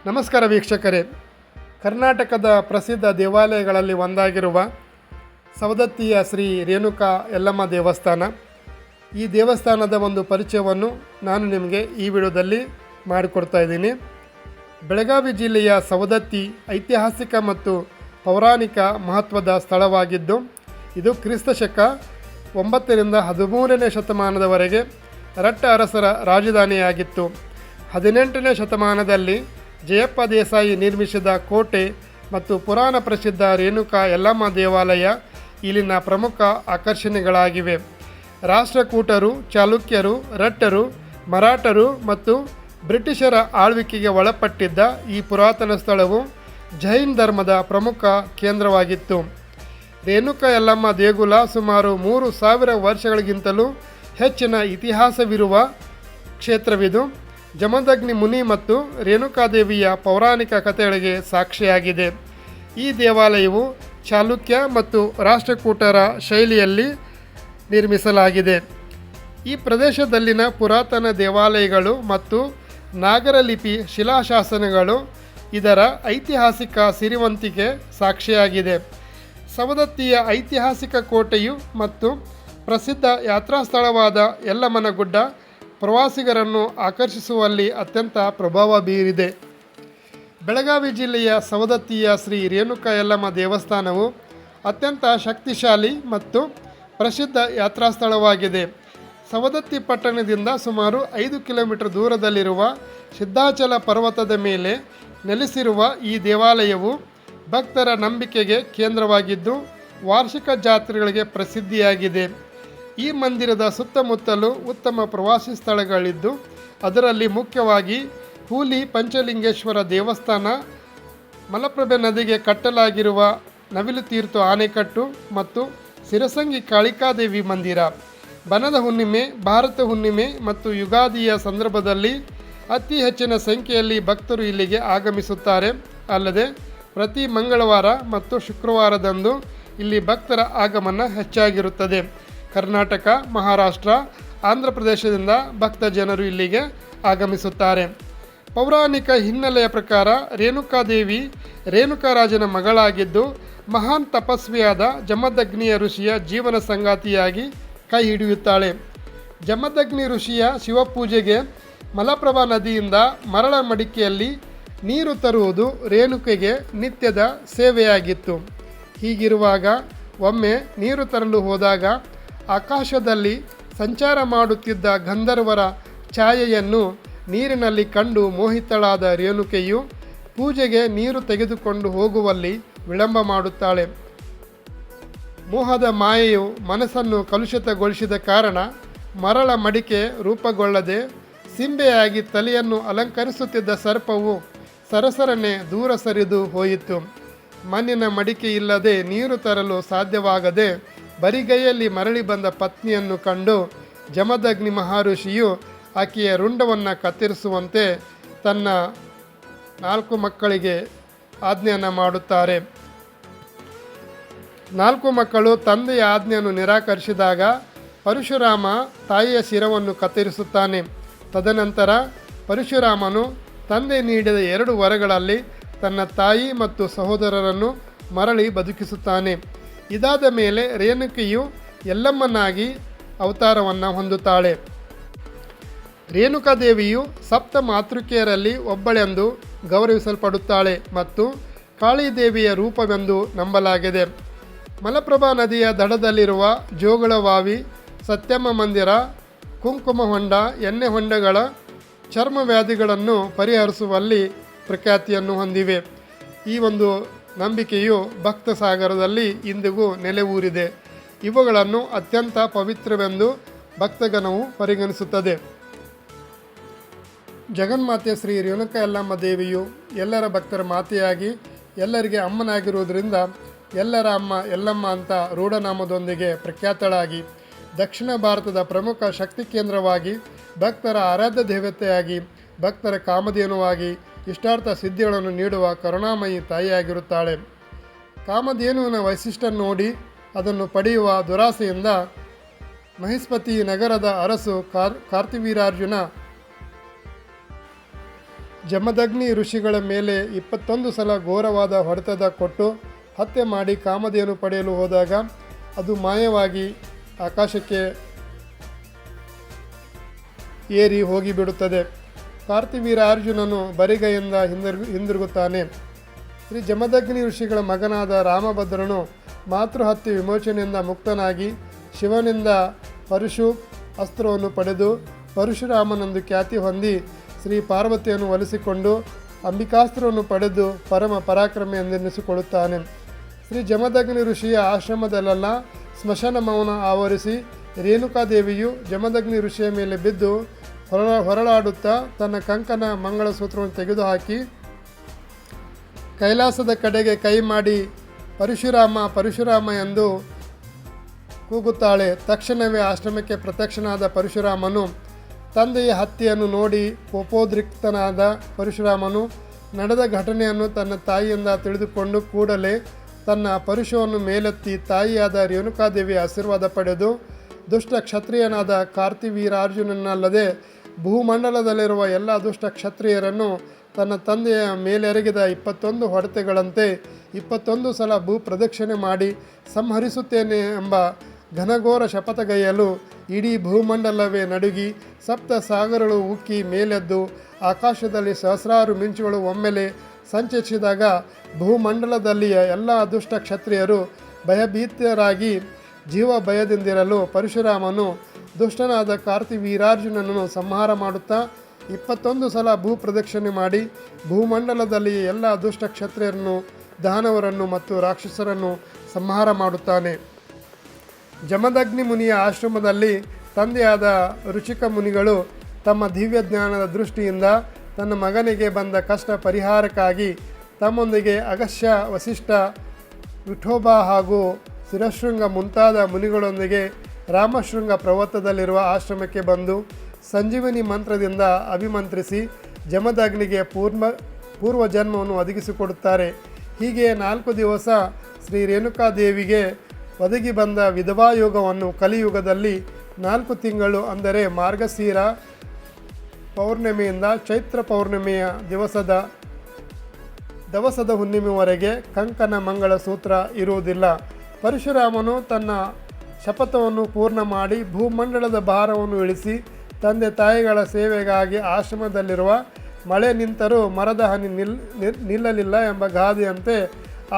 ನಮಸ್ಕಾರ ವೀಕ್ಷಕರೇ. ಕರ್ನಾಟಕದ ಪ್ರಸಿದ್ಧ ದೇವಾಲಯಗಳಲ್ಲಿ ಒಂದಾಗಿರುವ ಸವದತ್ತಿಯ ಶ್ರೀ ರೇಣುಕಾ ಯಲ್ಲಮ್ಮ ದೇವಸ್ಥಾನ. ಈ ದೇವಸ್ಥಾನದ ಒಂದು ಪರಿಚಯವನ್ನು ನಾನು ನಿಮಗೆ ಈ ವಿಡಿಯೋದಲ್ಲಿ ಮಾಡಿಕೊಡ್ತಾ ಇದ್ದೀನಿ. ಬೆಳಗಾವಿ ಜಿಲ್ಲೆಯ ಸವದತ್ತಿ ಐತಿಹಾಸಿಕ ಮತ್ತು ಪೌರಾಣಿಕ ಮಹತ್ವದ ಸ್ಥಳವಾಗಿದ್ದು, ಇದು ಕ್ರಿಸ್ತಶಕ 9ರಿಂದ 13ನೇ ಶತಮಾನದವರೆಗೆ ರಟ್ಟ ಅರಸರ ರಾಜಧಾನಿಯಾಗಿತ್ತು. 18ನೇ ಶತಮಾನದಲ್ಲಿ ಜಯಪ್ಪ ದೇಸಾಯಿ ನಿರ್ಮಿಸಿದ ಕೋಟೆ ಮತ್ತು ಪುರಾಣ ಪ್ರಸಿದ್ಧ ರೇಣುಕಾ ಯಲ್ಲಮ್ಮ ದೇವಾಲಯ ಇಲ್ಲಿನ ಪ್ರಮುಖ ಆಕರ್ಷಣೆಗಳಾಗಿವೆ. ರಾಷ್ಟ್ರಕೂಟರು, ಚಾಲುಕ್ಯರು, ರಟ್ಟರು, ಮರಾಠರು ಮತ್ತು ಬ್ರಿಟಿಷರ ಆಳ್ವಿಕೆಗೆ ಒಳಪಟ್ಟಿದ್ದ ಈ ಪುರಾತನ ಸ್ಥಳವು ಜೈನ್ ಧರ್ಮದ ಪ್ರಮುಖ ಕೇಂದ್ರವಾಗಿತ್ತು. ರೇಣುಕಾ ಯಲ್ಲಮ್ಮ ದೇಗುಲ ಸುಮಾರು 3000 ವರ್ಷಗಳಿಗಿಂತಲೂ ಹೆಚ್ಚಿನ ಇತಿಹಾಸವಿರುವ ಕ್ಷೇತ್ರವಿದು. ಜಮದಗ್ನಿ ಮುನಿ ಮತ್ತು ರೇಣುಕಾದೇವಿಯ ಪೌರಾಣಿಕ ಕಥೆಗಳಿಗೆ ಸಾಕ್ಷಿಯಾಗಿದೆ. ಈ ದೇವಾಲಯವು ಚಾಲುಕ್ಯ ಮತ್ತು ರಾಷ್ಟ್ರಕೂಟರ ಶೈಲಿಯಲ್ಲಿ ನಿರ್ಮಿಸಲಾಗಿದೆ. ಈ ಪ್ರದೇಶದಲ್ಲಿನ ಪುರಾತನ ದೇವಾಲಯಗಳು ಮತ್ತು ನಾಗರಲಿಪಿ ಶಿಲಾಶಾಸನಗಳು ಇದರ ಐತಿಹಾಸಿಕ ಸಿರಿವಂತಿಕೆ ಸಾಕ್ಷಿಯಾಗಿದೆ. ಸವದತ್ತಿಯ ಐತಿಹಾಸಿಕ ಕೋಟೆಯು ಮತ್ತು ಪ್ರಸಿದ್ಧ ಯಾತ್ರಾಸ್ಥಳವಾದ ಯಲ್ಲಮ್ಮನ ಗುಡ್ಡ ಪ್ರವಾಸಿಗರನ್ನು ಆಕರ್ಷಿಸುವಲ್ಲಿ ಅತ್ಯಂತ ಪ್ರಭಾವ ಬೀರಿದೆ. ಬೆಳಗಾವಿ ಜಿಲ್ಲೆಯ ಸವದತ್ತಿಯ ಶ್ರೀ ರೇಣುಕಾ ಯಲ್ಲಮ್ಮ ದೇವಸ್ಥಾನವು ಅತ್ಯಂತ ಶಕ್ತಿಶಾಲಿ ಮತ್ತು ಪ್ರಸಿದ್ಧ ಯಾತ್ರಾಸ್ಥಳವಾಗಿದೆ. ಸವದತ್ತಿ ಪಟ್ಟಣದಿಂದ ಸುಮಾರು 5 ಕಿಲೋಮೀಟರ್ ದೂರದಲ್ಲಿರುವ ಸಿದ್ಧಾಚಲ ಪರ್ವತದ ಮೇಲೆ ನೆಲೆಸಿರುವ ಈ ದೇವಾಲಯವು ಭಕ್ತರ ನಂಬಿಕೆಗೆ ಕೇಂದ್ರವಾಗಿದ್ದು, ವಾರ್ಷಿಕ ಜಾತ್ರೆಗಳಿಗೆ ಪ್ರಸಿದ್ಧಿಯಾಗಿದೆ. ಈ ಮಂದಿರದ ಸುತ್ತಮುತ್ತಲೂ ಉತ್ತಮ ಪ್ರವಾಸಿ ಸ್ಥಳಗಳಿದ್ದು, ಅದರಲ್ಲಿ ಮುಖ್ಯವಾಗಿ ಹೂಲಿ ಪಂಚಲಿಂಗೇಶ್ವರ ದೇವಸ್ಥಾನ, ಮಲಪ್ರಭೆ ನದಿಗೆ ಕಟ್ಟಲಾಗಿರುವ ನವಿಲು ತೀರ್ಥ ಆಣೆಕಟ್ಟು ಮತ್ತು ಸಿರಸಂಗಿ ಕಾಳಿಕಾದೇವಿ ಮಂದಿರ. ಬನದ ಹುಣ್ಣಿಮೆ, ಭಾರತ ಹುಣ್ಣಿಮೆ ಮತ್ತು ಯುಗಾದಿಯ ಸಂದರ್ಭದಲ್ಲಿ ಅತಿ ಹೆಚ್ಚಿನ ಸಂಖ್ಯೆಯಲ್ಲಿ ಭಕ್ತರು ಇಲ್ಲಿಗೆ ಆಗಮಿಸುತ್ತಾರೆ. ಅಲ್ಲದೆ ಪ್ರತಿ ಮಂಗಳವಾರ ಮತ್ತು ಶುಕ್ರವಾರದಂದು ಇಲ್ಲಿ ಭಕ್ತರ ಆಗಮನ ಹೆಚ್ಚಾಗಿರುತ್ತದೆ. ಕರ್ನಾಟಕ, ಮಹಾರಾಷ್ಟ್ರ, ಆಂಧ್ರ ಪ್ರದೇಶದಿಂದ ಭಕ್ತ ಜನರು ಇಲ್ಲಿಗೆ ಆಗಮಿಸುತ್ತಾರೆ. ಪೌರಾಣಿಕ ಹಿನ್ನೆಲೆಯ ಪ್ರಕಾರ ರೇಣುಕಾದೇವಿ ರೇಣುಕರಾಜನ ಮಗಳಾಗಿದ್ದು, ಮಹಾನ್ ತಪಸ್ವಿಯಾದ ಜಮದಗ್ನಿಯ ಋಷಿಯ ಜೀವನ ಸಂಗಾತಿಯಾಗಿ ಕೈ ಹಿಡಿಯುತ್ತಾಳೆ. ಜಮದಗ್ನಿ ಋಷಿಯ ಶಿವಪೂಜೆಗೆ ಮಲಪ್ರಭಾ ನದಿಯಿಂದ ಮರಳ ಮಡಿಕೆಯಲ್ಲಿ ನೀರು ತರುವುದು ರೇಣುಕೆಗೆ ನಿತ್ಯದ ಸೇವೆಯಾಗಿತ್ತು. ಹೀಗಿರುವಾಗ ಒಮ್ಮೆ ನೀರು ತರಲು ಹೋದಾಗ ಆಕಾಶದಲ್ಲಿ ಸಂಚಾರ ಮಾಡುತ್ತಿದ್ದ ಗಂಧರ್ವರ ಛಾಯೆಯನ್ನು ನೀರಿನಲ್ಲಿ ಕಂಡು ಮೋಹಿತಳಾದ ರೇಣುಕೆಯು ಪೂಜೆಗೆ ನೀರು ತೆಗೆದುಕೊಂಡು ಹೋಗುವಲ್ಲಿ ವಿಳಂಬ ಮಾಡುತ್ತಾಳೆ. ಮೋಹದ ಮಾಯೆಯು ಮನಸ್ಸನ್ನು ಕಲುಷಿತಗೊಳಿಸಿದ ಕಾರಣ ಮರಳ ಮಡಿಕೆ ರೂಪುಗೊಳ್ಳದೆ ಸಿಂಬೆಯಾಗಿ ತಲೆಯನ್ನು ಅಲಂಕರಿಸುತ್ತಿದ್ದ ಸರ್ಪವು ಸರಸರನೆ ದೂರ ಸರಿದು ಹೋಯಿತು. ಮಣ್ಣಿನ ಮಡಿಕೆ ಇಲ್ಲದೆ ನೀರು ತರಲು ಸಾಧ್ಯವಾಗದೆ ಬರಿಗೈಯಲ್ಲಿ ಮರಳಿ ಬಂದ ಪತ್ನಿಯನ್ನು ಕಂಡು ಜಮದಗ್ನಿ ಮಹರ್ಷಿಯು ಆಕೆಯ ರುಂಡವನ್ನು ಕತ್ತರಿಸುವಂತೆ ತನ್ನ 4 ಮಕ್ಕಳಿಗೆ ಆಜ್ಞೆಯನ್ನು ಮಾಡುತ್ತಾರೆ. 4 ಮಕ್ಕಳು ತಂದೆಯ ಆಜ್ಞೆಯನ್ನು ನಿರಾಕರಿಸಿದಾಗ ಪರಶುರಾಮ ತಾಯಿಯ ಶಿರವನ್ನು ಕತ್ತರಿಸುತ್ತಾನೆ. ತದನಂತರ ಪರಶುರಾಮನು ತಂದೆ ನೀಡಿದ 2 ವರಗಳಲ್ಲಿ ತನ್ನ ತಾಯಿ ಮತ್ತು ಸಹೋದರರನ್ನು ಮರಳಿ ಬದುಕಿಸುತ್ತಾನೆ. ಇದಾದ ಮೇಲೆ ರೇಣುಕೆಯು ಯಲ್ಲಮ್ಮನಾಗಿ ಅವತಾರವನ್ನು ಹೊಂದುತ್ತಾಳೆ. ರೇಣುಕಾದೇವಿಯು ಸಪ್ತ ಮಾತೃಕೆಯರಲ್ಲಿ ಒಬ್ಬಳೆಂದು ಗೌರವಿಸಲ್ಪಡುತ್ತಾಳೆ ಮತ್ತು ಕಾಳಿದೇವಿಯ ರೂಪವೆಂದು ನಂಬಲಾಗಿದೆ. ಮಲಪ್ರಭಾ ನದಿಯ ದಡದಲ್ಲಿರುವ ಜೋಗುಳವಾವಿ, ಸತ್ಯಮ್ಮ ಮಂದಿರ, ಕುಂಕುಮ ಹೊಂಡ, ಎಣ್ಣೆ ಹೊಂಡಗಳ ಚರ್ಮ ವ್ಯಾಧಿಗಳನ್ನು ಪರಿಹರಿಸುವಲ್ಲಿ ಪ್ರಖ್ಯಾತಿಯನ್ನು ಹೊಂದಿವೆ. ಈ ಒಂದು ನಂಬಿಕೆಯು ಭಕ್ತ ಸಾಗರದಲ್ಲಿ ಇಂದಿಗೂ ನೆಲೆಯೂರಿದೆ. ಇವುಗಳನ್ನು ಅತ್ಯಂತ ಪವಿತ್ರವೆಂದು ಭಕ್ತಗಣವು ಪರಿಗಣಿಸುತ್ತದೆ. ಜಗನ್ಮಾತೆ ಶ್ರೀ ರೇಣುಕಾ ಯಲ್ಲಮ್ಮ ದೇವಿಯು ಎಲ್ಲರ ಭಕ್ತರ ಮಾತೆಯಾಗಿ ಎಲ್ಲರಿಗೆ ಅಮ್ಮನಾಗಿರುವುದರಿಂದ ಎಲ್ಲರ ಅಮ್ಮ ಯಲ್ಲಮ್ಮ ಅಂತ ರೂಢನಾಮದೊಂದಿಗೆ ಪ್ರಖ್ಯಾತಳಾಗಿ ದಕ್ಷಿಣ ಭಾರತದ ಪ್ರಮುಖ ಶಕ್ತಿ ಕೇಂದ್ರವಾಗಿ, ಭಕ್ತರ ಆರಾಧ್ಯ ದೇವತೆಯಾಗಿ, ಭಕ್ತರ ಕಾಮಧೇನುವಾಗಿ ಇಷ್ಟಾರ್ಥ ಸಿದ್ಧಿಗಳನ್ನು ನೀಡುವ ಕರುಣಾಮಯಿ ತಾಯಿಯಾಗಿರುತ್ತಾಳೆ. ಕಾಮಧೇನುವಿನ ವೈಶಿಷ್ಟ್ಯ ನೋಡಿ ಅದನ್ನು ಪಡೆಯುವ ದುರಾಸೆಯಿಂದ ಮಹಿಸ್ಪತಿ ನಗರದ ಅರಸು ಕಾರ್ತಿವೀರ್ಯಾರ್ಜುನ ಜಮದಗ್ನಿ ಋಷಿಗಳ ಮೇಲೆ 21 ಸಲ ಘೋರವಾದ ಹೊಡೆತ ಕೊಟ್ಟು ಹತ್ಯೆ ಮಾಡಿ ಕಾಮಧೇನು ಪಡೆಯಲು ಹೋದಾಗ ಅದು ಮಾಯವಾಗಿ ಆಕಾಶಕ್ಕೆ ಏರಿ ಹೋಗಿಬಿಡುತ್ತದೆ. ಕಾರ್ತಿವೀರ ಅರ್ಜುನನು ಬರಿಗೈಯಿಂದ ಹಿಂದಿರುಗುತ್ತಾನೆ. ಶ್ರೀ ಜಮದಗ್ನಿ ಋಷಿಗಳ ಮಗನಾದ ರಾಮಭದ್ರನು ಮಾತೃಹತ್ಯೆ ವಿಮೋಚನೆಯಿಂದ ಮುಕ್ತನಾಗಿ ಶಿವನಿಂದ ಪರಶು ಅಸ್ತ್ರವನ್ನು ಪಡೆದು ಪರಶುರಾಮನೆಂದು ಖ್ಯಾತಿ ಹೊಂದಿ ಶ್ರೀ ಪಾರ್ವತಿಯನ್ನು ಒಲಿಸಿಕೊಂಡು ಅಂಬಿಕಾಸ್ತ್ರವನ್ನು ಪಡೆದು ಪರಮ ಪರಾಕ್ರಮಿ ಎಂದೆನಿಸಿಕೊಳ್ಳುತ್ತಾನೆ. ಶ್ರೀ ಜಮದಗ್ನಿ ಋಷಿಯ ಆಶ್ರಮದಲ್ಲೆಲ್ಲ ಸ್ಮಶಾನ ಮೌನ ಆವರಿಸಿ ರೇಣುಕಾದೇವಿಯು ಜಮದಗ್ನಿ ಋಷಿಯ ಮೇಲೆ ಬಿದ್ದು ಹೊರಳಾಡುತ್ತಾ ತನ್ನ ಕಂಕನ ಮಂಗಳಸೂತ್ರವನ್ನು ತೆಗೆದುಹಾಕಿ ಕೈಲಾಸದ ಕಡೆಗೆ ಕೈ ಮಾಡಿ ಪರಶುರಾಮ ಪರಶುರಾಮ ಎಂದು ಕೂಗುತ್ತಾಳೆ. ತಕ್ಷಣವೇ ಆಶ್ರಮಕ್ಕೆ ಪ್ರತ್ಯಕ್ಷನಾದ ಪರಶುರಾಮನು ತಂದೆಯ ಹತ್ಯೆಯನ್ನು ನೋಡಿ ಕೋಪೋದ್ರಿಕ್ತನಾದ ಪರಶುರಾಮನು ನಡೆದ ಘಟನೆಯನ್ನು ತನ್ನ ತಾಯಿಯಿಂದ ತಿಳಿದುಕೊಂಡು ಕೂಡಲೇ ತನ್ನ ಪರುಷವನ್ನು ಮೇಲೆತ್ತಿ ತಾಯಿಯಾದ ರೇಣುಕಾದೇವಿಯ ಆಶೀರ್ವಾದ ಪಡೆದು ದುಷ್ಟ ಕ್ಷತ್ರಿಯನಾದ ಕಾರ್ತಿವೀರಾರ್ಜುನನಲ್ಲದೆ ಭೂಮಂಡಲದಲ್ಲಿರುವ ಎಲ್ಲ ದುಷ್ಟ ಕ್ಷತ್ರಿಯರನ್ನು ತನ್ನ ತಂದೆಯ ಮೇಲೆರಗಿದ 21 ಹೊಡೆತಗಳಂತೆ 21 ಸಲ ಭೂ ಪ್ರದಕ್ಷಿಣೆ ಮಾಡಿ ಸಂಹರಿಸುತ್ತೇನೆ ಎಂಬ ಘನಘೋರ ಶಪಥಗೈಯಲು ಇಡೀ ಭೂಮಂಡಲವೇ ನಡುಗಿ ಸಪ್ತ ಸಾಗರಗಳು ಉಕ್ಕಿ ಮೇಲೆದ್ದು ಆಕಾಶದಲ್ಲಿ ಸಹಸ್ರಾರು ಮಿಂಚುಗಳು ಒಮ್ಮೆಲೆ ಸಂಚರಿಸಿದಾಗ ಭೂಮಂಡಲದಲ್ಲಿಯ ಎಲ್ಲ ದುಷ್ಟ ಕ್ಷತ್ರಿಯರು ಭಯಭೀತರಾಗಿ ಜೀವ ಭಯದಿಂದಿರಲು ಪರಶುರಾಮನು ದುಷ್ಟನಾದ ಕಾರ್ತಿವೀರಾರ್ಜುನನನ್ನು ಸಂಹಾರ ಮಾಡುತ್ತಾ 21 ಸಲ ಭೂ ಪ್ರದಕ್ಷಿಣೆ ಮಾಡಿ ಭೂಮಂಡಲದಲ್ಲಿ ಎಲ್ಲ ದುಷ್ಟ ಕ್ಷತ್ರಿಯರನ್ನು ದಾನವರನ್ನು ಮತ್ತು ರಾಕ್ಷಸರನ್ನು ಸಂಹಾರ ಮಾಡುತ್ತಾನೆ. ಜಮದಗ್ನಿ ಮುನಿಯ ಆಶ್ರಮದಲ್ಲಿ ತಂದೆಯಾದ ಋಷಿಕ ಮುನಿಗಳು ತಮ್ಮ ದಿವ್ಯ ಜ್ಞಾನದ ದೃಷ್ಟಿಯಿಂದ ತನ್ನ ಮಗನಿಗೆ ಬಂದ ಕಷ್ಟ ಪರಿಹಾರಕ್ಕಾಗಿ ತಮ್ಮೊಂದಿಗೆ ಅಗಸ್ತ್ಯ, ವಸಿಷ್ಠ, ವಿಠೋಬ ಹಾಗೂ ಶಿರಶೃಂಗ ಮುಂತಾದ ಮುನಿಗಳೊಂದಿಗೆ ರಾಮಶೃಂಗ ಪರ್ವತದಲ್ಲಿರುವ ಆಶ್ರಮಕ್ಕೆ ಬಂದು ಸಂಜೀವನಿ ಮಂತ್ರದಿಂದ ಅಭಿಮಂತ್ರಿಸಿ ಜಮದಗ್ನಿಗೆ ಪೂರ್ವ ಜನ್ಮವನ್ನು ಒದಗಿಸಿಕೊಡುತ್ತಾರೆ. ಹೀಗೆ 4 ದಿವಸ ಶ್ರೀ ರೇಣುಕಾದೇವಿಗೆ ಒದಗಿ ಬಂದ ವಿಧವಾ ಯೋಗವನ್ನು ಕಲಿಯುಗದಲ್ಲಿ 4 ತಿಂಗಳು ಅಂದರೆ ಮಾರ್ಗಶಿರ ಪೌರ್ಣಿಮೆಯಿಂದ ಚೈತ್ರ ಪೌರ್ಣಿಮೆಯ ದವಸದ ಹುಣ್ಣಿಮೆವರೆಗೆ ಕಂಕನ ಮಂಗಳ ಸೂತ್ರ ಇರುವುದಿಲ್ಲ. ಪರಶುರಾಮನು ತನ್ನ ಶಪಥವನ್ನು ಪೂರ್ಣ ಮಾಡಿ ಭೂಮಂಡಲದ ಭಾರವನ್ನು ಇಳಿಸಿ ತಂದೆ ತಾಯಿಗಳ ಸೇವೆಗಾಗಿ ಆಶ್ರಮದಲ್ಲಿರುವ ಮಳೆ ನಿಂತರೂ ಮರದ ಹನಿ ನಿಲ್ಲಲಿಲ್ಲ ಎಂಬ ಗಾದೆಯಂತೆ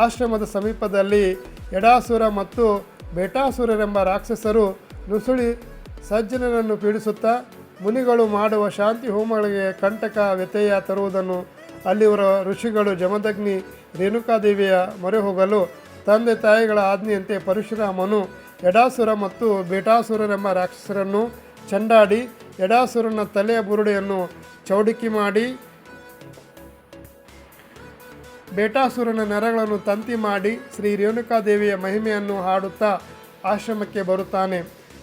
ಆಶ್ರಮದ ಸಮೀಪದಲ್ಲಿ ಎಡಾಸುರ ಮತ್ತು ಬೇಟಾಸುರರೆಂಬ ರಾಕ್ಷಸರು ನುಸುಳಿ ಸಜ್ಜನರನ್ನು ಪೀಡಿಸುತ್ತಾ ಮುನಿಗಳು ಮಾಡುವ ಶಾಂತಿ ಹೋಮಗಳಿಗೆ ಕಂಟಕ ವ್ಯತ್ಯಯ ತರುವುದನ್ನು ಅಲ್ಲಿವರ ಋಷಿಗಳು ಜಮದಗ್ನಿ ರೇಣುಕಾದೇವಿಯ ಮೊರೆ ಹೋಗಲು ತಂದೆ ತಾಯಿಗಳ ಆಜ್ಞೆಯಂತೆ ಪರಶುರಾಮನು ಎಡಾಸುರ ಮತ್ತು ಬೇಟಾಸುರರೆಂಬ ರಾಕ್ಷಸರನ್ನು ಚಂಡಾಡಿ ಎಡಾಸುರನ ತಲೆಯ ಬುರುಡೆಯನ್ನು ಚೌಡಿಕಿ ಮಾಡಿ ಬೇಟಾಸುರನ ನರಗಳನ್ನು ತಂತಿ ಮಾಡಿ ಶ್ರೀ ರೇಣುಕಾದೇವಿಯ ಮಹಿಮೆಯನ್ನು ಹಾಡುತ್ತಾ ಆಶ್ರಮಕ್ಕೆ ಬರುತ್ತಾನೆ.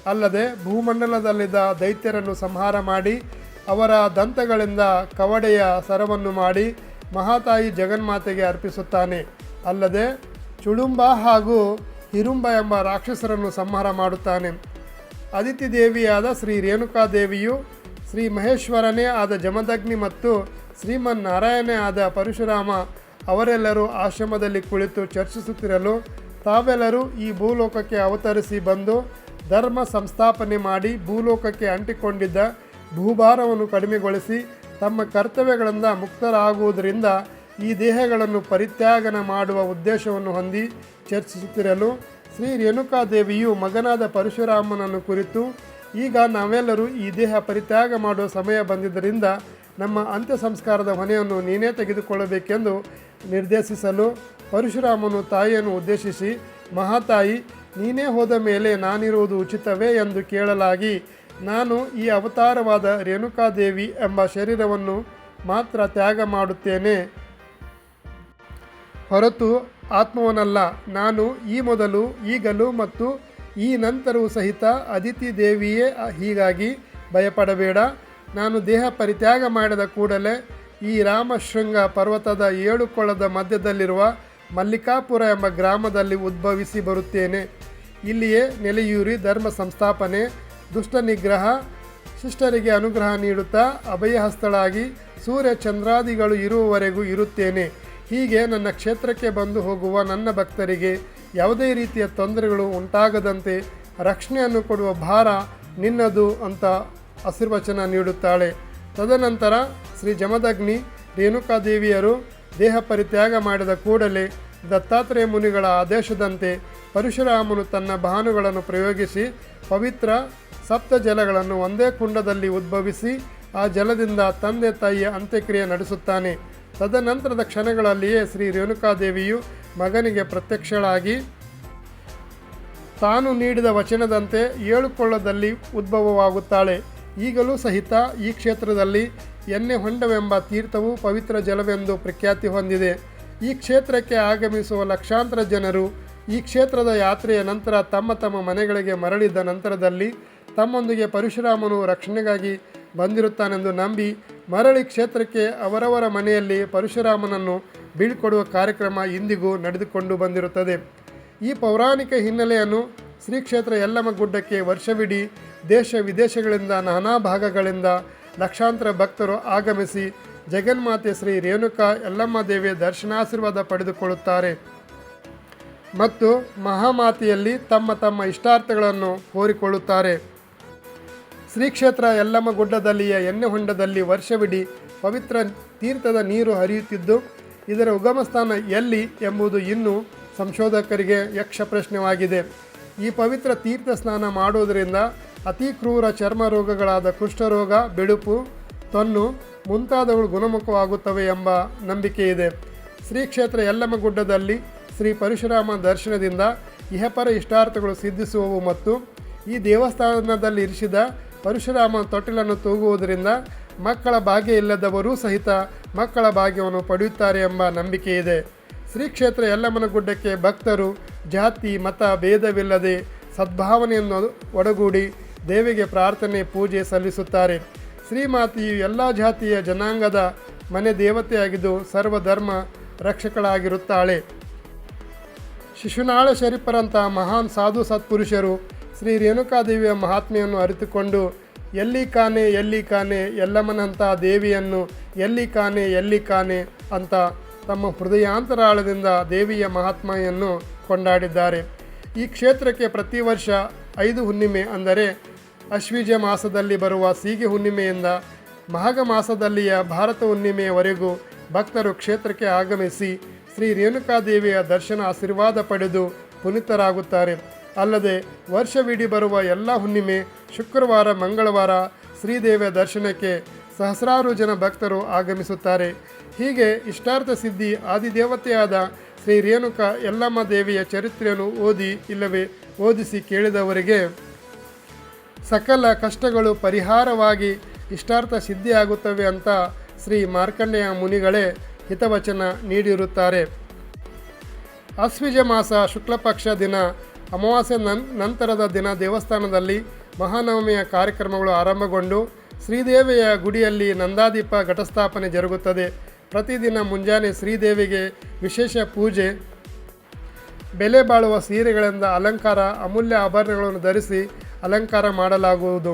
ಅಲ್ಲದೆ ಭೂಮಂಡಲದಲ್ಲಿದ್ದ ದೈತ್ಯರನ್ನು ಸಂಹಾರ ಮಾಡಿ ಅವರ ದಂತಗಳಿಂದ ಕವಡೆಯ ಸರವನ್ನು ಮಾಡಿ ಮಹಾತಾಯಿ ಜಗನ್ಮಾತೆಗೆ ಅರ್ಪಿಸುತ್ತಾನೆ. ಅಲ್ಲದೆ ಚುಳುಂಬ ಹಾಗೂ ಹಿರುಂಬ ಎಂಬ ರಾಕ್ಷಸರನ್ನು ಸಂಹಾರ ಮಾಡುತ್ತಾನೆ. ಅದಿತಿ ದೇವಿಯಾದ ಶ್ರೀ ರೇಣುಕಾದೇವಿಯು ಶ್ರೀ ಮಹೇಶ್ವರನೇ ಆದ ಜಮದಗ್ನಿ ಮತ್ತು ಶ್ರೀಮನ್ನಾರಾಯಣನೇ ಆದ ಪರಶುರಾಮ ಅವರೆಲ್ಲರೂ ಆಶ್ರಮದಲ್ಲಿ ಕುಳಿತು ಚರ್ಚಿಸುತ್ತಿರಲು ತಾವೆಲ್ಲರೂ ಈ ಭೂಲೋಕಕ್ಕೆ ಅವತರಿಸಿ ಬಂದು ಧರ್ಮ ಸಂಸ್ಥಾಪನೆ ಮಾಡಿ ಭೂಲೋಕಕ್ಕೆ ಅಂಟಿಕೊಂಡಿದ್ದ ಭೂಭಾರವನ್ನು ಕಡಿಮೆಗೊಳಿಸಿ ತಮ್ಮ ಕರ್ತವ್ಯಗಳಿಂದ ಮುಕ್ತರಾಗುವುದರಿಂದ ಈ ದೇಹಗಳನ್ನು ಪರಿತ್ಯಾಗನ ಮಾಡುವ ಉದ್ದೇಶವನ್ನು ಹೊಂದಿ ಚರ್ಚಿಸುತ್ತಿರಲು ಶ್ರೀ ರೇಣುಕಾದೇವಿಯು ಮಗನಾದ ಪರಶುರಾಮನನ್ನು ಕುರಿತು ಈಗ ನಾವೆಲ್ಲರೂ ಈ ದೇಹ ಪರಿತ್ಯಾಗ ಮಾಡುವ ಸಮಯ ಬಂದಿದ್ದರಿಂದ ನಮ್ಮ ಅಂತ್ಯ ಸಂಸ್ಕಾರದ ಹೊಣೆಯನ್ನು ನೀನೇ ತೆಗೆದುಕೊಳ್ಳಬೇಕೆಂದು ನಿರ್ದೇಶಿಸಲು ಪರಶುರಾಮನು ತಾಯಿಯನ್ನು ಉದ್ದೇಶಿಸಿ ಮಹಾತಾಯಿ ನೀನೇ ಹೋದ ಮೇಲೆ ನಾನಿರುವುದು ಉಚಿತವೇ ಎಂದು ಕೇಳಲಾಗಿ ನಾನು ಈ ಅವತಾರವಾದ ರೇಣುಕಾದೇವಿ ಎಂಬ ಶರೀರವನ್ನು ಮಾತ್ರ ತ್ಯಾಗ ಮಾಡುತ್ತೇನೆ ಹೊರತು ಆತ್ಮವನಲ್ಲ. ನಾನು ಈ ಮೊದಲು ಈಗಲೂ ಮತ್ತು ಈ ನಂತರವೂ ಸಹಿತ ಅದಿತಿ ದೇವಿಯೇ. ಹೀಗಾಗಿ ಭಯಪಡಬೇಡ. ನಾನು ದೇಹ ಪರಿತ್ಯಾಗ ಮಾಡಿದ ಕೂಡಲೇ ಈ ರಾಮಶೃಂಗ ಪರ್ವತದ 7 ಕೊಳ್ಳದ ಮಧ್ಯದಲ್ಲಿರುವ ಮಲ್ಲಿಕಾಪುರ ಎಂಬ ಗ್ರಾಮದಲ್ಲಿ ಉದ್ಭವಿಸಿ ಬರುತ್ತೇನೆ. ಇಲ್ಲಿಯೇ ನೆಲೆಯೂರಿ ಧರ್ಮ ಸಂಸ್ಥಾಪನೆ, ದುಷ್ಟ ನಿಗ್ರಹ, ಶಿಷ್ಟರಿಗೆ ಅನುಗ್ರಹ ನೀಡುತ್ತಾ ಅಭಯಹಸ್ತಳಾಗಿ ಸೂರ್ಯ ಚಂದ್ರಾದಿಗಳು ಇರುವವರೆಗೂ ಇರುತ್ತೇನೆ. ಹೀಗೆ ನನ್ನ ಕ್ಷೇತ್ರಕ್ಕೆ ಬಂದು ಹೋಗುವ ನನ್ನ ಭಕ್ತರಿಗೆ ಯಾವುದೇ ರೀತಿಯ ತೊಂದರೆಗಳು ಉಂಟಾಗದಂತೆ ರಕ್ಷಣೆಯನ್ನು ಕೊಡುವ ಭಾರ ನಿನ್ನದು ಅಂತ ಆಶೀರ್ವಚನ ನೀಡುತ್ತಾಳೆ. ತದನಂತರ ಶ್ರೀ ಜಮದಗ್ನಿ ರೇಣುಕಾದೇವಿಯರು ದೇಹ ಪರಿತ್ಯಾಗ ಮಾಡಿದ ಕೂಡಲೇ ದತ್ತಾತ್ರೇಯ ಮುನಿಗಳ ಆದೇಶದಂತೆ ಪರಶುರಾಮನು ತನ್ನ ಬಾಣಗಳನ್ನು ಪ್ರಯೋಗಿಸಿ ಪವಿತ್ರ ಸಪ್ತ ಜಲಗಳನ್ನು ಒಂದೇ ಕುಂಡದಲ್ಲಿ ಉದ್ಭವಿಸಿ ಆ ಜಲದಿಂದ ತಂದೆ ತಾಯಿಯ ಅಂತ್ಯಕ್ರಿಯೆ ನಡೆಸುತ್ತಾನೆ. ತದನಂತರದ ಕ್ಷಣಗಳಲ್ಲಿಯೇ ಶ್ರೀ ರೇಣುಕಾದೇವಿಯು ಮಗನಿಗೆ ಪ್ರತ್ಯಕ್ಷಳಾಗಿ ತಾನು ನೀಡಿದ ವಚನದಂತೆ 7 ಕೊಳ್ಳದಲ್ಲಿ ಉದ್ಭವವಾಗುತ್ತಾಳೆ. ಈಗಲೂ ಸಹಿತ ಈ ಕ್ಷೇತ್ರದಲ್ಲಿ ಎಣ್ಣೆ ಹೊಂಡವೆಂಬ ತೀರ್ಥವು ಪವಿತ್ರ ಜಲವೆಂದು ಪ್ರಖ್ಯಾತಿ ಹೊಂದಿದೆ. ಈ ಕ್ಷೇತ್ರಕ್ಕೆ ಆಗಮಿಸುವ ಲಕ್ಷಾಂತರ ಜನರು ಈ ಕ್ಷೇತ್ರದ ಯಾತ್ರೆಯ ನಂತರ ತಮ್ಮ ತಮ್ಮ ಮನೆಗಳಿಗೆ ಮರಳಿದ ನಂತರದಲ್ಲಿ ತಮ್ಮೊಂದಿಗೆ ಪರಶುರಾಮನು ರಕ್ಷಣೆಗಾಗಿ ಬಂದಿರುತ್ತಾನೆಂದು ನಂಬಿ ಮರಳಿ ಕ್ಷೇತ್ರಕ್ಕೆ ಅವರವರ ಮನೆಯಲ್ಲಿ ಪರಶುರಾಮನನ್ನು ಬೀಳ್ಕೊಡುವ ಕಾರ್ಯಕ್ರಮ ಇಂದಿಗೂ ನಡೆದುಕೊಂಡು ಬಂದಿರುತ್ತದೆ. ಈ ಪೌರಾಣಿಕ ಹಿನ್ನೆಲೆಯನ್ನು ಶ್ರೀ ಕ್ಷೇತ್ರ ಯಲ್ಲಮ್ಮ ಗುಡ್ಡಕ್ಕೆ ವರ್ಷವಿಡೀ ದೇಶ ವಿದೇಶಗಳಿಂದ ನಾನಾ ಭಾಗಗಳಿಂದ ಲಕ್ಷಾಂತರ ಭಕ್ತರು ಆಗಮಿಸಿ ಜಗನ್ಮಾತೆ ಶ್ರೀ ರೇಣುಕಾ ಯಲ್ಲಮ್ಮ ದೇವಿಯ ದರ್ಶನಾಶೀರ್ವಾದ ಪಡೆದುಕೊಳ್ಳುತ್ತಾರೆ ಮತ್ತು ಮಹಾಮಾತೆಯಲ್ಲಿ ತಮ್ಮ ತಮ್ಮ ಇಷ್ಟಾರ್ಥಗಳನ್ನು ಕೋರಿಕೊಳ್ಳುತ್ತಾರೆ. ಶ್ರೀ ಕ್ಷೇತ್ರ ಯಲ್ಲಮ್ಮ ಗುಡ್ಡದಲ್ಲಿಯ ಎಣ್ಣೆ ಹೊಂಡದಲ್ಲಿ ವರ್ಷವಿಡೀ ಪವಿತ್ರ ತೀರ್ಥದ ನೀರು ಹರಿಯುತ್ತಿದ್ದು ಇದರ ಉಗಮ ಸ್ಥಾನ ಎಲ್ಲಿ ಎಂಬುದು ಇನ್ನೂ ಸಂಶೋಧಕರಿಗೆ ಯಕ್ಷ ಪ್ರಶ್ನೆಯಾಗಿದೆ. ಈ ಪವಿತ್ರ ತೀರ್ಥ ಸ್ನಾನ ಮಾಡುವುದರಿಂದ ಅತಿ ಕ್ರೂರ ಚರ್ಮ ರೋಗಗಳಾದ ಕುಷ್ಠರೋಗ, ಬೆಡುಪು, ತೊನ್ನು ಮುಂತಾದವುಗಳು ಗುಣಮುಖವಾಗುತ್ತವೆ ಎಂಬ ನಂಬಿಕೆ ಇದೆ. ಶ್ರೀ ಕ್ಷೇತ್ರ ಯಲ್ಲಮ್ಮ ಗುಡ್ಡದಲ್ಲಿ ಶ್ರೀ ಪರಶುರಾಮ ದರ್ಶನದಿಂದ ಇಹಪರ ಇಷ್ಟಾರ್ಥಗಳು ಸಿದ್ಧಿಸುವವು ಮತ್ತು ಈ ದೇವಸ್ಥಾನದಲ್ಲಿ ಇರಿಸಿದ ಪರಶುರಾಮ ತೊಟ್ಟಿಲನ್ನು ತೂಗುವುದರಿಂದ ಮಕ್ಕಳ ಭಾಗ್ಯ ಇಲ್ಲದವರೂ ಸಹಿತ ಮಕ್ಕಳ ಭಾಗ್ಯವನ್ನು ಪಡೆಯುತ್ತಾರೆ ಎಂಬ ನಂಬಿಕೆ ಇದೆ. ಶ್ರೀ ಕ್ಷೇತ್ರ ಯಲ್ಲಮ್ಮನ ಗುಡ್ಡಕ್ಕೆ ಭಕ್ತರು ಜಾತಿ ಮತ ಭೇದವಿಲ್ಲದೆ ಸದ್ಭಾವನೆಯನ್ನು ಒಡಗೂಡಿ ದೇವಿಗೆ ಪ್ರಾರ್ಥನೆ ಪೂಜೆ ಸಲ್ಲಿಸುತ್ತಾರೆ. ಶ್ರೀಮಾತೆಯು ಎಲ್ಲ ಜಾತಿಯ ಜನಾಂಗದ ಮನೆ ದೇವತೆಯಾಗಿದ್ದು ಸರ್ವಧರ್ಮ ರಕ್ಷಕಳಾಗಿರುತ್ತಾಳೆ. ಶಿಶುನಾಳ ಶರೀಫರಂಥ ಮಹಾನ್ ಸಾಧು ಸತ್ಪುರುಷರು ಶ್ರೀ ರೇಣುಕಾದೇವಿಯ ಮಹಾತ್ಮೆಯನ್ನು ಅರಿತುಕೊಂಡು ಎಲ್ಲಿ ಕಾಣೆ ಯಲ್ಲಮ್ಮನಂಥ ದೇವಿಯನ್ನು ಎಲ್ಲಿ ಕಾಣೆ ಅಂತ ತಮ್ಮ ಹೃದಯಾಂತರಾಳದಿಂದ ದೇವಿಯ ಮಹಾತ್ಮೆಯನ್ನು ಕೊಂಡಾಡಿದ್ದಾರೆ. ಈ ಕ್ಷೇತ್ರಕ್ಕೆ ಪ್ರತಿ ವರ್ಷ 5 ಹುಣ್ಣಿಮೆ ಅಂದರೆ ಅಶ್ವಿಜ ಮಾಸದಲ್ಲಿ ಬರುವ ಸೀಗೆ ಹುಣ್ಣಿಮೆಯಿಂದ ಮಾಘ ಮಾಸದಲ್ಲಿಯ ಭಾರತ ಹುಣ್ಣಿಮೆಯವರೆಗೂ ಭಕ್ತರು ಕ್ಷೇತ್ರಕ್ಕೆ ಆಗಮಿಸಿ ಶ್ರೀ ರೇಣುಕಾದೇವಿಯ ದರ್ಶನ ಆಶೀರ್ವಾದ ಪಡೆದು ಪುನೀತರಾಗುತ್ತಾರೆ. ಅಲ್ಲದೆ ವರ್ಷವಿಡೀ ಬರುವ ಎಲ್ಲ ಹುಣ್ಣಿಮೆ, ಶುಕ್ರವಾರ, ಮಂಗಳವಾರ ಶ್ರೀದೇವಿಯ ದರ್ಶನಕ್ಕೆ ಸಹಸ್ರಾರು ಜನ ಭಕ್ತರು ಆಗಮಿಸುತ್ತಾರೆ. ಹೀಗೆ ಇಷ್ಟಾರ್ಥ ಸಿದ್ಧಿ ಆದಿದೇವತೆಯಾದ ಶ್ರೀ ರೇಣುಕಾ ಯಲ್ಲಮ್ಮ ದೇವಿಯ ಚರಿತ್ರೆಯನ್ನು ಓದಿಸಿ ಕೇಳಿದವರಿಗೆ ಸಕಲ ಕಷ್ಟಗಳು ಪರಿಹಾರವಾಗಿ ಇಷ್ಟಾರ್ಥ ಸಿದ್ಧಿಯಾಗುತ್ತವೆ ಅಂತ ಶ್ರೀ ಮಾರ್ಕಂಡೇಯ ಮುನಿಗಳೇ ಹಿತವಚನ ನೀಡಿರುತ್ತಾರೆ. ಆಶ್ವಿಜ ಮಾಸ ಶುಕ್ಲಪಕ್ಷ ದಿನ ಅಮಾವಾಸ್ಯೆ ನಂತರದ ದಿನ ದೇವಸ್ಥಾನದಲ್ಲಿ ಮಹಾನವಮಿಯ ಕಾರ್ಯಕ್ರಮಗಳು ಆರಂಭಗೊಂಡು ಶ್ರೀದೇವಿಯ ಗುಡಿಯಲ್ಲಿ ನಂದಾದೀಪ ಘಟಸ್ಥಾಪನೆ ಜರುಗುತ್ತದೆ. ಪ್ರತಿದಿನ ಮುಂಜಾನೆ ಶ್ರೀದೇವಿಗೆ ವಿಶೇಷ ಪೂಜೆ, ಬೆಲೆ ಬಾಳುವ ಸೀರೆಗಳಿಂದ ಅಲಂಕಾರ, ಅಮೂಲ್ಯ ಆಭರಣಗಳನ್ನು ಧರಿಸಿ ಅಲಂಕಾರ ಮಾಡಲಾಗುವುದು.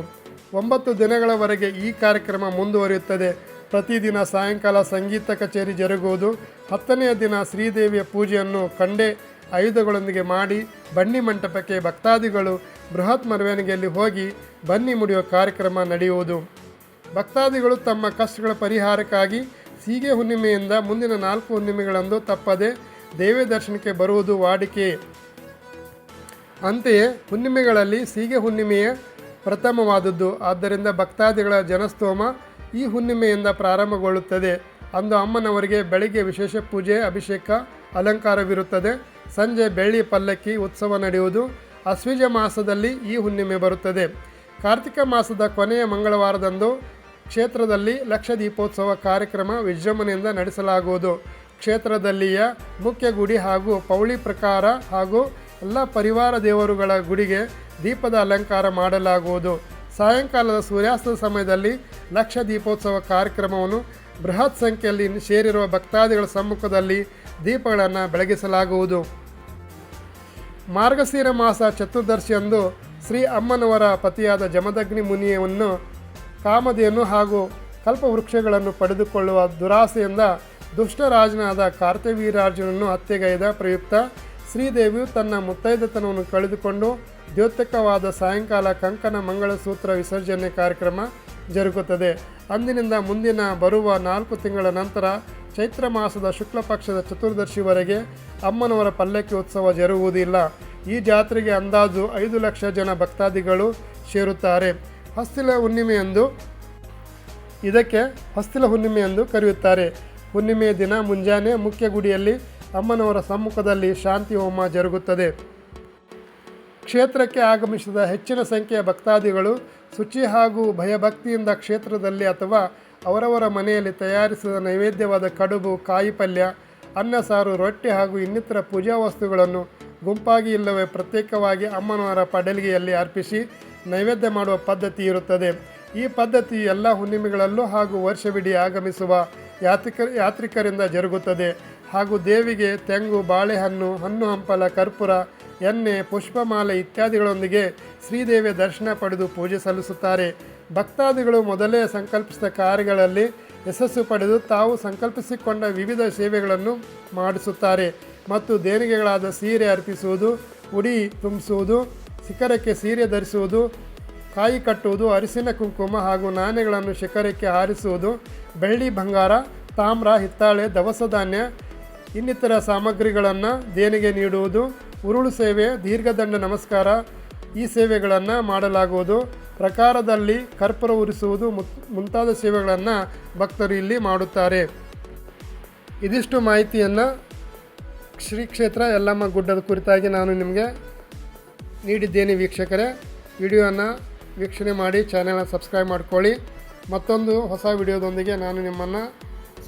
9 ದಿನಗಳವರೆಗೆ ಈ ಕಾರ್ಯಕ್ರಮ ಮುಂದುವರಿಯುತ್ತದೆ. ಪ್ರತಿದಿನ ಸಾಯಂಕಾಲ ಸಂಗೀತ ಕಚೇರಿ ಜರುಗುವುದು. 10ನೆಯ ದಿನ ಶ್ರೀದೇವಿಯ ಪೂಜೆಯನ್ನು ಕಂಡೆ ಆಯುಧಗಳೊಂದಿಗೆ ಮಾಡಿ ಬನ್ನಿ ಮಂಟಪಕ್ಕೆ ಭಕ್ತಾದಿಗಳು ಬೃಹತ್ ಮೆರವಣಿಗೆಯಲ್ಲಿ ಹೋಗಿ ಬನ್ನಿ ಮುಡಿಯುವ ಕಾರ್ಯಕ್ರಮ ನಡೆಯುವುದು. ಭಕ್ತಾದಿಗಳು ತಮ್ಮ ಕಷ್ಟಗಳ ಪರಿಹಾರಕ್ಕಾಗಿ ಸೀಗೆ ಹುಣ್ಣಿಮೆಯಿಂದ ಮುಂದಿನ 4 ಹುಣ್ಣಿಮೆಗಳಂದು ತಪ್ಪದೆ ದೇವಿ ದರ್ಶನಕ್ಕೆ ಬರುವುದು ವಾಡಿಕೆ. ಅಂತೆಯೇ ಹುಣ್ಣಿಮೆಗಳಲ್ಲಿ ಸೀಗೆ ಹುಣ್ಣಿಮೆಯೇ ಪ್ರಥಮವಾದದ್ದು. ಆದ್ದರಿಂದ ಭಕ್ತಾದಿಗಳ ಜನಸ್ತೋಮ ಈ ಹುಣ್ಣಿಮೆಯಿಂದ ಪ್ರಾರಂಭಗೊಳ್ಳುತ್ತದೆ. ಅಂದು ಅಮ್ಮನವರಿಗೆ ಬೆಳಿಗ್ಗೆ ವಿಶೇಷ ಪೂಜೆ, ಅಭಿಷೇಕ, ಅಲಂಕಾರವಿರುತ್ತದೆ. ಸಂಜೆ ಬೆಳ್ಳಿ ಪಲ್ಲಕ್ಕಿ ಉತ್ಸವ ನಡೆಯುವುದು. ಆಶ್ವಿಜ ಮಾಸದಲ್ಲಿ ಈ ಹುಣ್ಣಿಮೆ ಬರುತ್ತದೆ. ಕಾರ್ತಿಕ ಮಾಸದ ಕೊನೆಯ ಮಂಗಳವಾರದಂದು ಕ್ಷೇತ್ರದಲ್ಲಿ ಲಕ್ಷ ದೀಪೋತ್ಸವ ಕಾರ್ಯಕ್ರಮ ವಿಜೃಂಭಣೆಯಿಂದ ನಡೆಸಲಾಗುವುದು. ಕ್ಷೇತ್ರದಲ್ಲಿಯ ಮುಖ್ಯ ಗುಡಿ ಹಾಗೂ ಪೌಳಿ ಪ್ರಕಾರ ಹಾಗೂ ಎಲ್ಲ ಪರಿವಾರ ದೇವರುಗಳ ಗುಡಿಗೆ ದೀಪದ ಅಲಂಕಾರ ಮಾಡಲಾಗುವುದು. ಸಾಯಂಕಾಲದ ಸೂರ್ಯಾಸ್ತದ ಸಮಯದಲ್ಲಿ ಲಕ್ಷ ದೀಪೋತ್ಸವ ಕಾರ್ಯಕ್ರಮವನ್ನು ಬೃಹತ್ ಸಂಖ್ಯೆಯಲ್ಲಿ ಸೇರಿರುವ ಭಕ್ತಾದಿಗಳ ಸಮ್ಮುಖದಲ್ಲಿ ದೀಪಗಳನ್ನು ಬೆಳಗಿಸಲಾಗುವುದು. ಮಾರ್ಗಶಿರ ಮಾಸ ಚತುರ್ದಶಿಯಂದು ಶ್ರೀ ಅಮ್ಮನವರ ಪತಿಯಾದ ಜಮದಗ್ನಿ ಮುನಿಯನ್ನು ಕಾಮಧೇನು ಹಾಗೂ ಕಲ್ಪವೃಕ್ಷಗಳನ್ನು ಪಡೆದುಕೊಳ್ಳುವ ದುರಾಸೆಯಿಂದ ದುಷ್ಟರಾಜನಾದ ಕಾರ್ತವೀರ್ಯಾರ್ಜುನನ್ನು ಹತ್ಯೆಗೈದ ಪ್ರಯುಕ್ತ ಶ್ರೀದೇವಿಯು ತನ್ನ ಮುತ್ತೈದತನವನ್ನು ಕಳೆದುಕೊಂಡು ದ್ಯೋತಕವಾದ ಸಾಯಂಕಾಲ ಕಂಕಣ ಮಂಗಳಸೂತ್ರ ವಿಸರ್ಜನೆ ಕಾರ್ಯಕ್ರಮ ಜರುಗುತ್ತದೆ. ಅಂದಿನಿಂದ ಮುಂದಿನ ಬರುವ 4 ತಿಂಗಳ ನಂತರ ಚೈತ್ರ ಮಾಸದ ಶುಕ್ಲ ಪಕ್ಷದ ಚತುರ್ದಶಿವರೆಗೆ ಅಮ್ಮನವರ ಪಲ್ಲಕ್ಕಿ ಉತ್ಸವ ಜರುಗುವುದಿಲ್ಲ. ಈ ಜಾತ್ರೆಗೆ ಅಂದಾಜು 5 ಲಕ್ಷ ಜನ ಭಕ್ತಾದಿಗಳು ಸೇರುತ್ತಾರೆ. ಇದಕ್ಕೆ ಹೊಸ್ತಿಲ ಹುಣ್ಣಿಮೆ ಎಂದು ಕರೆಯುತ್ತಾರೆ. ಹುಣ್ಣಿಮೆಯ ದಿನ ಮುಂಜಾನೆ ಮುಖ್ಯ ಗುಡಿಯಲ್ಲಿ ಅಮ್ಮನವರ ಸಮ್ಮುಖದಲ್ಲಿ ಶಾಂತಿ ಹೋಮ ಜರುಗುತ್ತದೆ. ಕ್ಷೇತ್ರಕ್ಕೆ ಆಗಮಿಸಿದ ಹೆಚ್ಚಿನ ಸಂಖ್ಯೆಯ ಭಕ್ತಾದಿಗಳು ಶುಚಿ ಹಾಗೂ ಭಯಭಕ್ತಿಯಿಂದ ಕ್ಷೇತ್ರದಲ್ಲಿ ಅಥವಾ ಅವರವರ ಮನೆಯಲ್ಲಿ ತಯಾರಿಸಿದ ನೈವೇದ್ಯವಾದ ಕಡುಬು, ಕಾಯಿ ಪಲ್ಯ, ಅನ್ನ ಸಾರು, ರೊಟ್ಟಿ ಹಾಗೂ ಇನ್ನಿತರ ಪೂಜಾ ವಸ್ತುಗಳನ್ನು ಗುಂಪಾಗಿ ಇಲ್ಲವೇ ಪ್ರತ್ಯೇಕವಾಗಿ ಅಮ್ಮನವರ ಪಡಲಿಗೆಯಲ್ಲಿ ಅರ್ಪಿಸಿ ನೈವೇದ್ಯ ಮಾಡುವ ಪದ್ಧತಿ ಇರುತ್ತದೆ. ಈ ಪದ್ಧತಿಯು ಎಲ್ಲ ಹುಣ್ಣಿಮೆಗಳಲ್ಲೂ ಹಾಗೂ ವರ್ಷವಿಡೀ ಆಗಮಿಸುವ ಯಾತ್ರಿಕರಿಂದ ಜರುಗುತ್ತದೆ. ಹಾಗೂ ದೇವಿಗೆ ತೆಂಗು, ಬಾಳೆಹಣ್ಣು, ಹಣ್ಣು ಹಂಪಲ, ಕರ್ಪೂರ, ಎಣ್ಣೆ, ಪುಷ್ಪಮಾಲೆ ಇತ್ಯಾದಿಗಳೊಂದಿಗೆ ಶ್ರೀದೇವಿಯ ದರ್ಶನ ಪಡೆದು ಪೂಜೆ ಸಲ್ಲಿಸುತ್ತಾರೆ. ಭಕ್ತಾದಿಗಳು ಮೊದಲೇ ಸಂಕಲ್ಪಿಸಿದ ಕಾರ್ಯಗಳಲ್ಲಿ ಯಶಸ್ಸು ಪಡೆದು ತಾವು ಸಂಕಲ್ಪಿಸಿಕೊಂಡ ವಿವಿಧ ಸೇವೆಗಳನ್ನು ಮಾಡಿಸುತ್ತಾರೆ. ಮತ್ತು ದೇಣಿಗೆಗಳಾದ ಸೀರೆ ಅರ್ಪಿಸುವುದು, ಉಡಿ ತುಂಬಿಸುವುದು, ಶಿಖರಕ್ಕೆ ಸೀರೆ ಧರಿಸುವುದು, ಕಾಯಿ ಕಟ್ಟುವುದು, ಅರಿಶಿನ ಕುಂಕುಮ ಹಾಗೂ ನಾಣ್ಯಗಳನ್ನು ಶಿಖರಕ್ಕೆ ಹಾರಿಸುವುದು, ಬೆಳ್ಳಿ, ಬಂಗಾರ, ತಾಮ್ರ, ಹಿತ್ತಾಳೆ, ದವಸ ಧಾನ್ಯ ಇನ್ನಿತರ ಸಾಮಗ್ರಿಗಳನ್ನು ದೇಣಿಗೆ ನೀಡುವುದು, ಉರುಳು ಸೇವೆ, ದೀರ್ಘದಂಡ ನಮಸ್ಕಾರ ಈ ಸೇವೆಗಳನ್ನು ಮಾಡಲಾಗುವುದು. ಪ್ರಕಾರದಲ್ಲಿ ಕರ್ಪೂರ ಉರಿಸುವುದು ಮುಂತಾದ ಸೇವೆಗಳನ್ನು ಭಕ್ತರು ಇಲ್ಲಿ ಮಾಡುತ್ತಾರೆ. ಇದಿಷ್ಟು ಮಾಹಿತಿಯನ್ನು ಶ್ರೀ ಕ್ಷೇತ್ರ ಯಲ್ಲಮ್ಮ ಗುಡ್ಡದ ಕುರಿತಾಗಿ ನಾನು ನಿಮಗೆ ನೀಡಿದ್ದೇನೆ. ವೀಕ್ಷಕರೇ, ವಿಡಿಯೋನ ವೀಕ್ಷಣೆ ಮಾಡಿ ಚಾನೆಲ್ನ ಸಬ್ಸ್ಕ್ರೈಬ್ ಮಾಡ್ಕೊಳ್ಳಿ. ಮತ್ತೊಂದು ಹೊಸ ವಿಡಿಯೋದೊಂದಿಗೆ ನಾನು ನಿಮ್ಮನ್ನು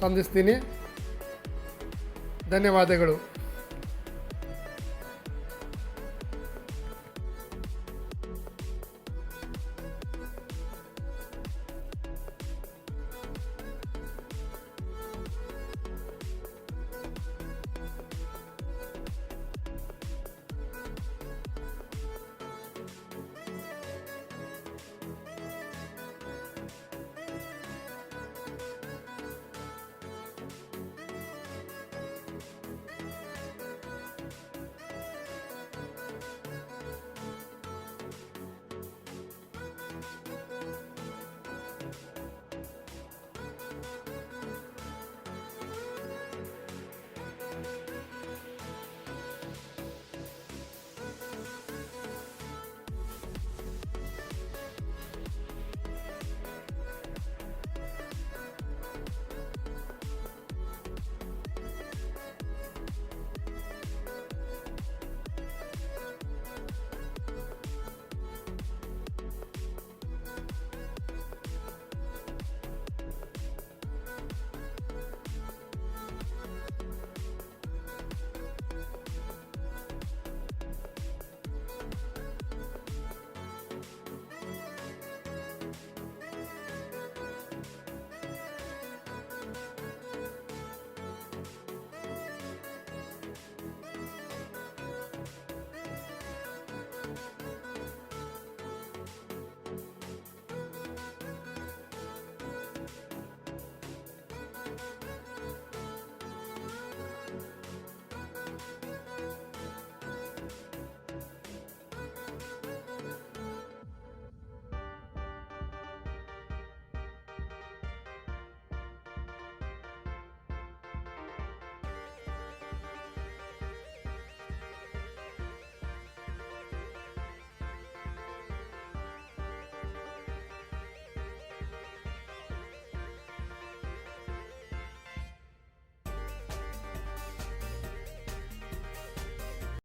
ಸಂಧಿಸ್ತೀನಿ. ಧನ್ಯವಾದಗಳು.